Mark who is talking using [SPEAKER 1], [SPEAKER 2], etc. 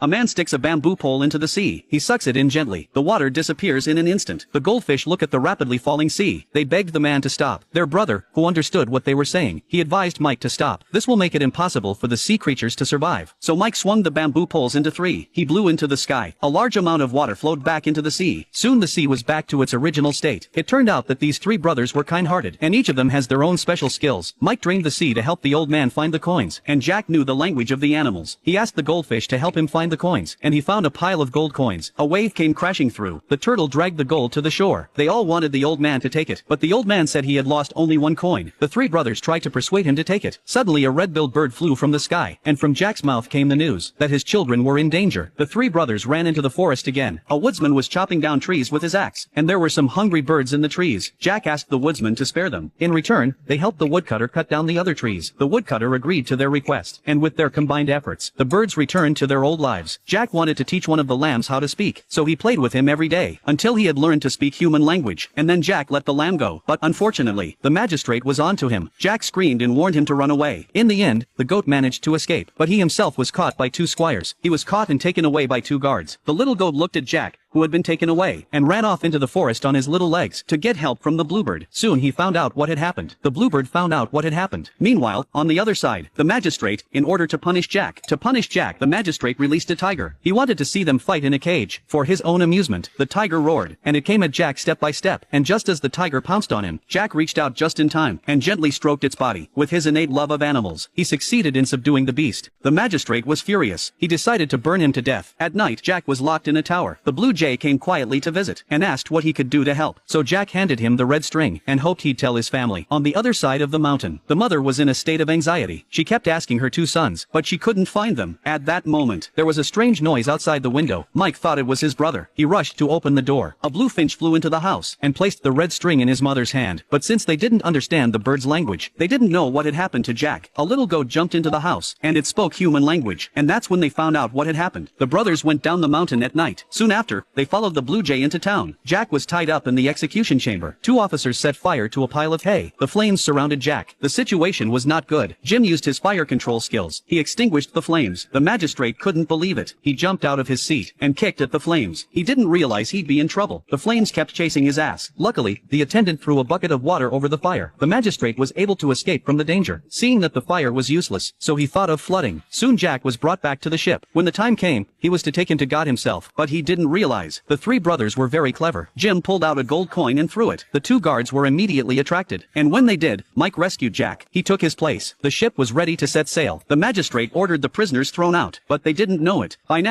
[SPEAKER 1] A man sticks a bamboo pole into the sea. He sucks it in gently. The water disappears in an instant. The goldfish look at the rapidly falling sea. They begged the man to stop. Their brother, who understood what they were saying, he advised Mike to stop. This will make it impossible for the sea creatures to survive. So Mike swung the bamboo poles into three. He blew into the sky. A large amount of water flowed back into the sea. Soon the sea was back to its original state. It turned out that these three brothers were kind-hearted, and each of them has their own special skills. Mike drained the sea to help the old man find the coins, and Jack knew the language of the animals. He asked the goldfish to help him find the coins, and he found a pile of gold coins. A wave came crashing through. The turtle dragged the gold to the shore. They all wanted the old man to take it, but the old man said he had lost only one coin. The three brothers tried to persuade him to take it. Suddenly a red-billed bird flew from the sky, and from Jack's mouth came the news that his children were in danger. The three brothers ran into the forest again. A woodsman was chopping down trees with his axe, and there were some hungry birds in the trees. Jack asked the woodsman to spare them. In return, they helped the woodcutter cut down the other trees. The woodcutter agreed to their request, and with their combined efforts, the birds returned to their old lives. Jack wanted to teach one of the lambs how to speak, so he played with him every day, until he had learned to speak human language, and then Jack let the lamb go. But unfortunately, the magistrate was on to him. Jack screamed and warned him to run away. In the end, the goat managed to escape, but he himself was caught by two squires. He was caught and taken away by two guards. The little goat looked at Jack, who had been taken away, and ran off into the forest on his little legs to get help from the bluebird. Soon he found out what had happened. The bluebird found out what had happened. Meanwhile, on the other side, the magistrate, in order to punish Jack, the magistrate released a tiger. He wanted to see them fight in a cage. For his own amusement, the tiger roared, and it came at Jack step by step, and just as the tiger pounced on him, Jack reached out just in time, and gently stroked its body. With his innate love of animals, he succeeded in subduing the beast. The magistrate was furious. He decided to burn him to death. At night, Jack was locked in a tower. The blue jay came quietly to visit, and asked what he could do to help. So Jack handed him the red string, and hoped he'd tell his family. On the other side of the mountain, the mother was in a state of anxiety. She kept asking her two sons, but she couldn't find them. At that moment, there was a strange noise outside the window. Mike thought it was his brother. He rushed to open the door. A blue finch flew into the house, and placed the red string in his mother's hand. But since they didn't understand the bird's language, they didn't know what had happened to Jack. A little goat jumped into the house, and it spoke human language, and that's when they found out what had happened. The brothers went down the mountain at night. Soon after, they followed the blue jay into town. Jack was tied up in the execution chamber. Two officers set fire to a pile of hay. The flames surrounded Jack. The situation was not good. Jim used his fire control skills. He extinguished the flames. The magistrate couldn't believe it. He jumped out of his seat and kicked at the flames. He didn't realize he'd be in trouble. The flames kept chasing his ass. Luckily, the attendant threw a bucket of water over the fire. The magistrate was able to escape from the danger, seeing that the fire was useless, so he thought of flooding. Soon Jack was brought back to the ship. When the time came, he was to take him to God himself, but he didn't realize. The three brothers were very clever. Jim pulled out a gold coin and threw it. The two guards were immediately attracted, and when they did, Mike rescued Jack. He took his place. The ship was ready to set sail. The magistrate ordered the prisoners thrown out, but they didn't know it. By now,